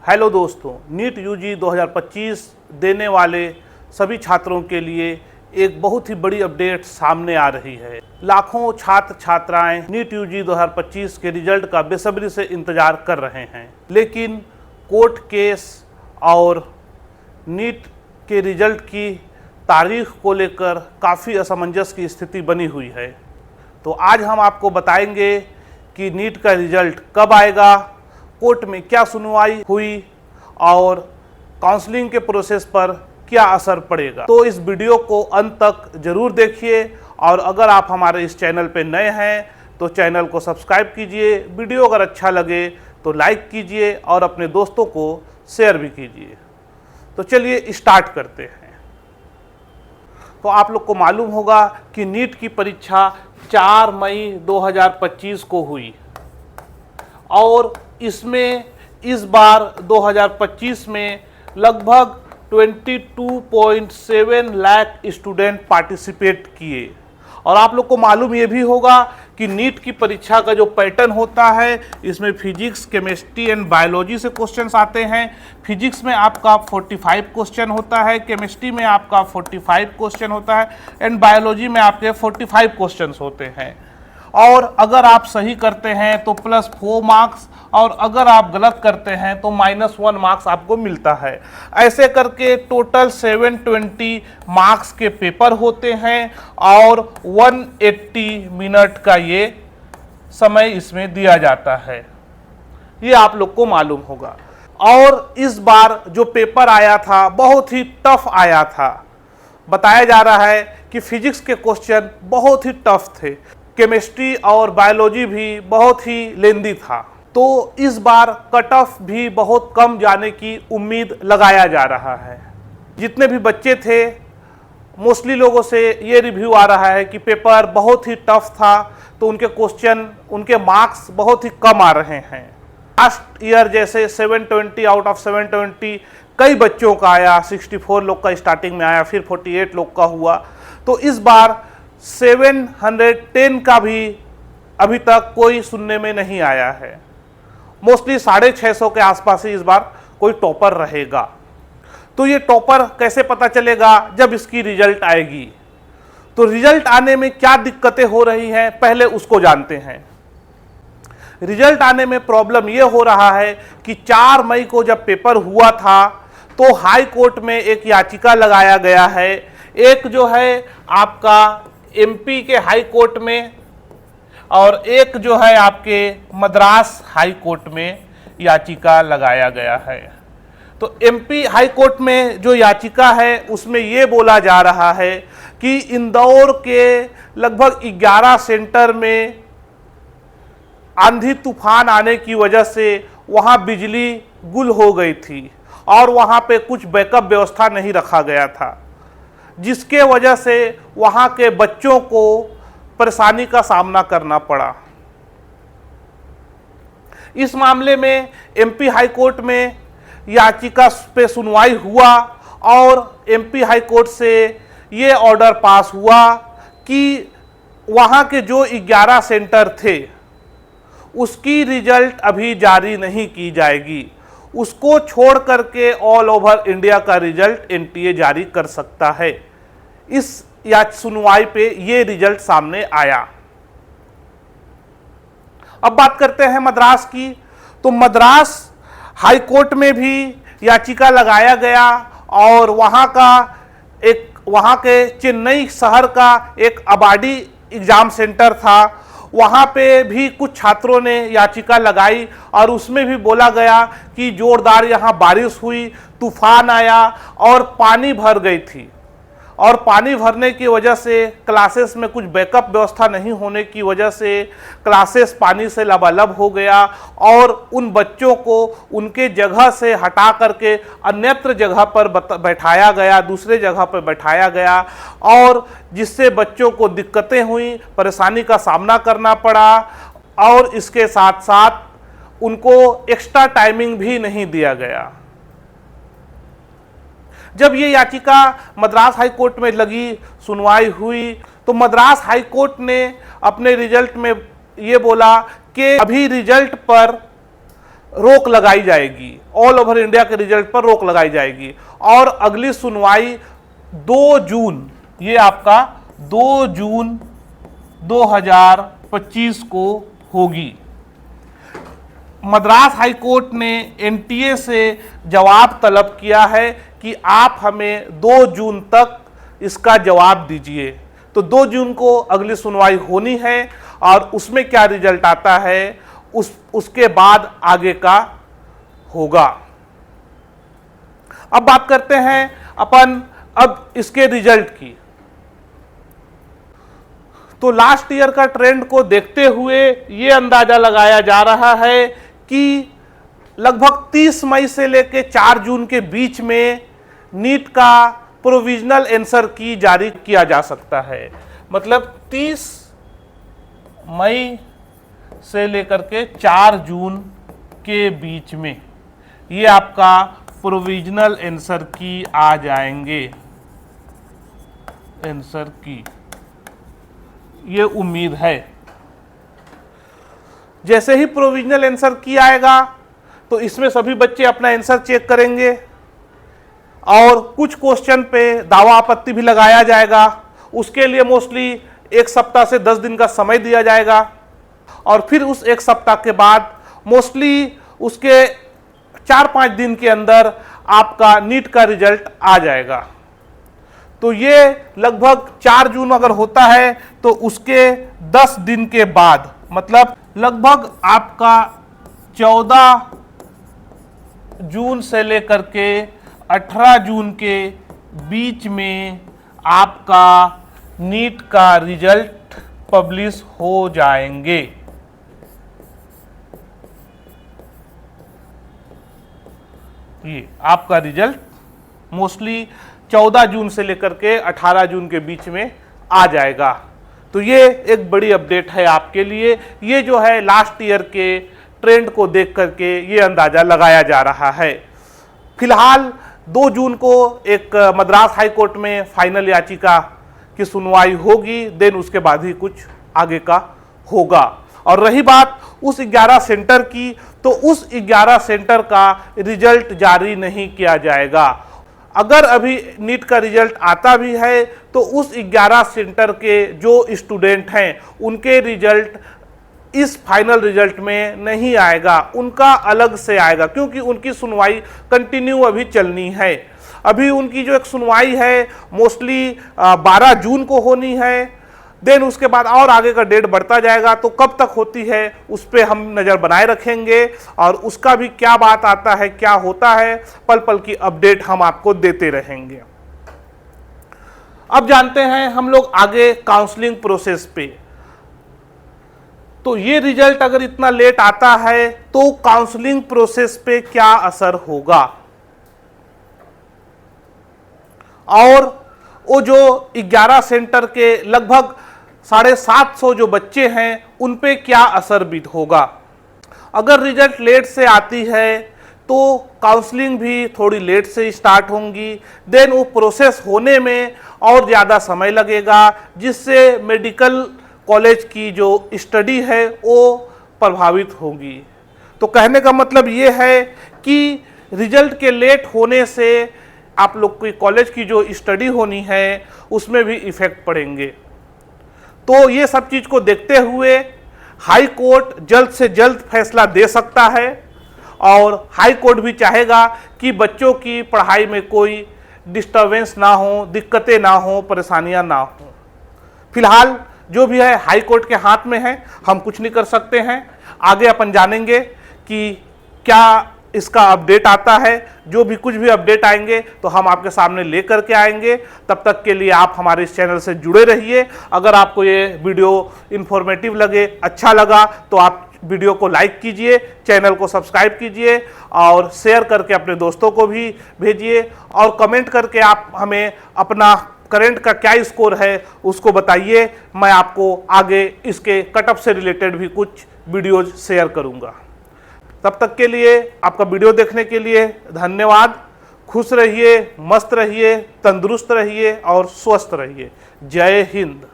Hello दोस्तों, NEET UG 2025 देने वाले सभी छात्रों के लिए एक बहुत ही बड़ी अपडेट सामने आ रही है। लाखों छात्र छात्राएं नीट यूजी 2025 के रिजल्ट का बेसब्री से इंतजार कर रहे हैं, लेकिन कोर्ट केस और नीट के रिजल्ट की तारीख को लेकर काफ़ी असमंजस की स्थिति बनी हुई है। तो आज हम आपको बताएंगे कि नीट का रिजल्ट कब आएगा, कोर्ट में क्या सुनवाई हुई और काउंसलिंग के प्रोसेस पर क्या असर पड़ेगा। तो इस वीडियो को अंत तक जरूर देखिए और अगर आप हमारे इस चैनल पर नए हैं तो चैनल को सब्सक्राइब कीजिए। वीडियो अगर अच्छा लगे तो लाइक कीजिए और अपने दोस्तों को शेयर भी कीजिए। तो चलिए स्टार्ट करते हैं। तो आप लोग को मालूम होगा कि नीट की परीक्षा 4 मई 2025 को हुई और इसमें इस बार 2025 में लगभग 22.7 लाख स्टूडेंट पार्टिसिपेट किए। और आप लोग को मालूम ये भी होगा कि नीट की परीक्षा का जो पैटर्न होता है, इसमें फिजिक्स, केमिस्ट्री एंड बायोलॉजी से क्वेश्चंस आते हैं। फिजिक्स में आपका 45 क्वेश्चन होता है, केमिस्ट्री में आपका 45 क्वेश्चन होता है एंड बायोलॉजी में आपके 45 क्वेश्चंस होते हैं। और अगर आप सही करते हैं तो +4 मार्क्स और अगर आप गलत करते हैं तो -1 मार्क्स आपको मिलता है। ऐसे करके टोटल 720 मार्क्स के पेपर होते हैं और 180 मिनट का ये समय इसमें दिया जाता है। ये आप लोग को मालूम होगा। और इस बार जो पेपर आया था बहुत ही टफ आया था। बताया जा रहा है कि फिजिक्स के क्वेश्चन बहुत ही टफ थे, केमिस्ट्री और बायोलॉजी भी बहुत ही लेंदी था। तो इस बार कट ऑफ भी बहुत कम जाने की उम्मीद लगाया जा रहा है। जितने भी बच्चे थे, मोस्टली लोगों से ये रिव्यू आ रहा है कि पेपर बहुत ही टफ था, तो उनके क्वेश्चन, उनके मार्क्स बहुत ही कम आ रहे हैं। लास्ट ईयर जैसे 720 आउट ऑफ 720 कई बच्चों का आया, 64 लोग का स्टार्टिंग में आया, फिर 48 लोग का हुआ। तो इस बार 710 का भी अभी तक कोई सुनने में नहीं आया है। मोस्टली 650 के आसपास ही इस बार कोई टॉपर रहेगा। तो ये टॉपर कैसे पता चलेगा? जब इसकी रिजल्ट आएगी। तो रिजल्ट आने में क्या दिक्कतें हो रही हैं, पहले उसको जानते हैं। रिजल्ट आने में प्रॉब्लम ये हो रहा है कि 4 मई को जब पेपर हुआ था तो हाई कोर्ट में एक याचिका लगाया गया है। एक जो है आपका एमपी के हाई कोर्ट में और एक जो है आपके मद्रास हाई कोर्ट में याचिका लगाया गया है। तो एमपी हाई कोर्ट में जो याचिका है उसमें ये बोला जा रहा है कि इंदौर के लगभग 11 सेंटर में आंधी तूफान आने की वजह से वहां बिजली गुल हो गई थी और वहां पे कुछ बैकअप व्यवस्था नहीं रखा गया था, जिसके वजह से वहां के बच्चों को परेशानी का सामना करना पड़ा। इस मामले में एमपी हाई कोर्ट में याचिका पे सुनवाई हुआ और एमपी हाई कोर्ट से ये ऑर्डर पास हुआ कि वहां के जो 11 सेंटर थे उसकी रिजल्ट अभी जारी नहीं की जाएगी। उसको छोड़ करके ऑल ओवर इंडिया का रिजल्ट एनटीए जारी कर सकता है। इस सुनवाई पे ये रिजल्ट सामने आया। अब बात करते हैं मद्रास की। तो मद्रास हाई कोर्ट में भी याचिका लगाया गया और वहां के चेन्नई शहर का एक आबादी एग्जाम सेंटर था, वहां पे भी कुछ छात्रों ने याचिका लगाई और उसमें भी बोला गया कि जोरदार यहां बारिश हुई, तूफान आया और पानी भर गई थी और पानी भरने की वजह से क्लासेस में कुछ बैकअप व्यवस्था नहीं होने की वजह से क्लासेस पानी से लबालब हो गया और उन बच्चों को उनके जगह से हटा करके अन्यत्र जगह पर बैठाया गया, दूसरे जगह पर बैठाया गया और जिससे बच्चों को दिक्कतें हुई, परेशानी का सामना करना पड़ा और इसके साथ साथ उनको एक्स्ट्रा टाइमिंग भी नहीं दिया गया। जब ये याचिका मद्रास हाई कोर्ट में लगी, सुनवाई हुई, तो मद्रास हाई कोर्ट ने अपने रिजल्ट में ये बोला कि अभी रिजल्ट पर रोक लगाई जाएगी, ऑल ओवर इंडिया के रिजल्ट पर रोक लगाई जाएगी। और अगली सुनवाई 2 जून, ये आपका 2 जून 2025 को होगी। मद्रास हाई कोर्ट ने एनटीए से जवाब तलब किया है कि आप हमें 2 जून तक इसका जवाब दीजिए। तो 2 जून को अगली सुनवाई होनी है और उसमें क्या रिजल्ट आता है उसके बाद आगे का होगा। अब बात करते हैं अपन अब इसके रिजल्ट की। तो लास्ट ईयर का ट्रेंड को देखते हुए ये अंदाजा लगाया जा रहा है कि लगभग 30 मई से लेकर 4 जून के बीच में नीट का प्रोविजनल आंसर की जारी किया जा सकता है। मतलब 30 मई से लेकर के 4 जून के बीच में ये आपका प्रोविजनल आंसर की आ जाएंगे, आंसर की ये उम्मीद है। जैसे ही प्रोविजनल आंसर की आएगा तो इसमें सभी बच्चे अपना आंसर चेक करेंगे और कुछ क्वेश्चन पे दावा आपत्ति भी लगाया जाएगा। उसके लिए मोस्टली 1 सप्ताह से 10 दिन का समय दिया जाएगा और फिर उस 1 सप्ताह के बाद मोस्टली उसके 4-5 दिन के अंदर आपका नीट का रिजल्ट आ जाएगा। तो ये लगभग 4 जून अगर होता है तो उसके 10 दिन के बाद, मतलब लगभग आपका 14 जून से लेकर के 18 जून के बीच में आपका नीट का रिजल्ट पब्लिश हो जाएंगे। ये आपका रिजल्ट मोस्टली 14 जून से लेकर के 18 जून के बीच में आ जाएगा। तो ये एक बड़ी अपडेट है आपके लिए। ये जो है लास्ट ईयर के ट्रेंड को देख करके ये अंदाजा लगाया जा रहा है। फिलहाल 2 जून को एक मद्रास हाई कोर्ट में फाइनल याचिका की सुनवाई होगी, देन उसके बाद ही कुछ आगे का होगा। और रही बात उस 11 सेंटर की, तो उस 11 सेंटर का रिजल्ट जारी नहीं किया जाएगा। अगर अभी नीट का रिजल्ट आता भी है तो उस 11 सेंटर के जो स्टूडेंट हैं उनके रिजल्ट इस फाइनल रिजल्ट में नहीं आएगा, उनका अलग से आएगा, क्योंकि उनकी सुनवाई कंटिन्यू अभी चलनी है। अभी उनकी जो एक सुनवाई है मोस्टली 12 जून को होनी है, देन उसके बाद और आगे का डेट बढ़ता जाएगा। तो कब तक होती है उस पर हम नज़र बनाए रखेंगे और उसका भी क्या बात आता है, क्या होता है, पल पल की अपडेट हम आपको देते रहेंगे। अब जानते हैं हम लोग आगे काउंसलिंग प्रोसेस पे। तो ये रिजल्ट अगर इतना लेट आता है तो काउंसलिंग प्रोसेस पे क्या असर होगा, और वो जो 11 सेंटर के लगभग 750 जो बच्चे हैं उन पे क्या असर भी होगा। अगर रिजल्ट लेट से आती है तो काउंसलिंग भी थोड़ी लेट से स्टार्ट होंगी, देन वो प्रोसेस होने में और ज़्यादा समय लगेगा, जिससे मेडिकल कॉलेज की जो स्टडी है वो प्रभावित होगी। तो कहने का मतलब ये है कि रिजल्ट के लेट होने से आप लोग की कॉलेज की जो स्टडी होनी है उसमें भी इफेक्ट पड़ेंगे। तो ये सब चीज़ को देखते हुए हाई कोर्ट जल्द से जल्द फैसला दे सकता है और हाई कोर्ट भी चाहेगा कि बच्चों की पढ़ाई में कोई डिस्टर्बेंस ना हो, दिक्कतें ना हो, परेशानियां ना हो। फिलहाल जो भी है हाई कोर्ट के हाथ में है, हम कुछ नहीं कर सकते हैं। आगे अपन जानेंगे कि क्या इसका अपडेट आता है। जो भी कुछ भी अपडेट आएंगे तो हम आपके सामने लेकर के आएंगे। तब तक के लिए आप हमारे इस चैनल से जुड़े रहिए। अगर आपको ये वीडियो इन्फॉर्मेटिव लगे, अच्छा लगा, तो आप वीडियो को लाइक कीजिए, चैनल को सब्सक्राइब कीजिए और शेयर करके अपने दोस्तों को भी भेजिए, और कमेंट करके आप हमें अपना करंट का क्या स्कोर है उसको बताइए। मैं आपको आगे इसके कटअप से रिलेटेड भी कुछ वीडियोज शेयर करूंगा। तब तक के लिए आपका वीडियो देखने के लिए धन्यवाद। खुश रहिए, मस्त रहिए, तंदुरुस्त रहिए और स्वस्थ रहिए। जय हिंद।